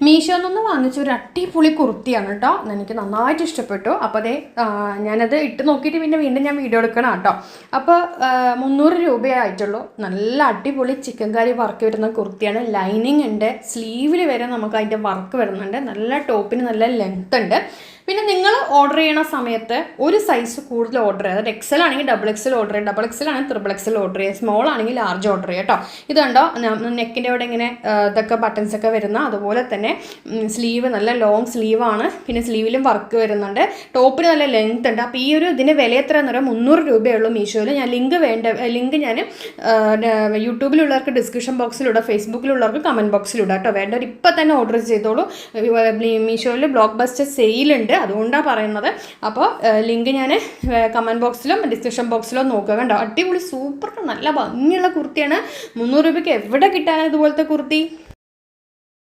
മീഷോയിൽ നിന്ന് വാങ്ങിച്ച ഒരു അടിപൊളി കുർത്തിയാണ് കേട്ടോ. എനിക്ക് നന്നായിട്ട് ഇഷ്ടപ്പെട്ടു. അപ്പോൾ അതേ ഞാനത് ഇട്ട് നോക്കിയിട്ട് പിന്നെ വീണ്ടും ഞാൻ വീഡിയോ എടുക്കണം കേട്ടോ. അപ്പോൾ 300 രൂപയായിട്ടുള്ളൂ. നല്ല അടിപൊളി ചിക്കൻ കറി വർക്ക് വരുന്ന കുർത്തിയാണ്. ലൈനിങ് ഉണ്ട്, സ്ലീവിൽ വരെ നമുക്ക് അതിൻ്റെ വർക്ക് വരുന്നുണ്ട്. നല്ല ടോപ്പിന് നല്ല ലെങ്ത് ഉണ്ട്. പിന്നെ നിങ്ങൾ ഓർഡർ ചെയ്യണ സമയത്ത് ഒരു സൈസ് കൂടുതൽ ഓർഡർ ചെയ്യുക. അതായത് എക്സൽ ആണെങ്കിൽ XXL ഓർഡർ ചെയ്യുക, XXL ആണെങ്കിൽ XXL ഓർഡർ ചെയ്യുക, സ്മോൾ ആണെങ്കിൽ ലാർജ് ഓർഡർ ചെയ്യുക കേട്ടോ. ഇത് കണ്ടോ, നെക്കിൻ്റെ അവിടെ ഇങ്ങനെ ഇതൊക്കെ ബട്ടൺസൊക്കെ വരുന്ന, അതുപോലെ തന്നെ സ്ലീവ് നല്ല ലോങ് സ്ലീവാണ്. പിന്നെ സ്ലീവിലും വർക്ക് വരുന്നുണ്ട്. ടോപ്പിന് നല്ല ലെങ്ത് ഉണ്ട്. അപ്പോൾ ഈ ഒരു ഇതിൻ്റെ വില എത്ര എന്ന് പറയുമ്പോൾ 300 രൂപയുള്ളൂ മീഷോയിൽ. ഞാൻ ലിങ്ക് ഞാൻ യൂട്യൂബിലുള്ളവർക്ക് ഡിസ്ക്രിപ്ഷൻ ബോക്സിലൂടെ, ഫേസ്ബുക്കിലുള്ളവർക്ക് കമൻറ്റ് ബോക്സിലൂടെ കേട്ടോ. വേണ്ടവർ ഇപ്പം തന്നെ ഓർഡർ ചെയ്തോളൂ. മീഷോയിൽ ബ്ലോക്ക് ബസ്റ്റർ സെയിലുണ്ട്, അതുകൊണ്ടാണ് പറയുന്നത്. അപ്പോൾ ലിങ്ക് ഞാൻ കമൻറ്റ് ബോക്സിലും ഡിസ്ക്രിപ്ഷൻ ബോക്സിലും നോക്കുക. കണ്ടോ, അടിപൊളി സൂപ്പർ നല്ല ഭംഗിയുള്ള കുർത്തിയാണ്. 300 രൂപയ്ക്ക് എവിടെ കിട്ടാനാണ് ഇതുപോലത്തെ കുർത്തി?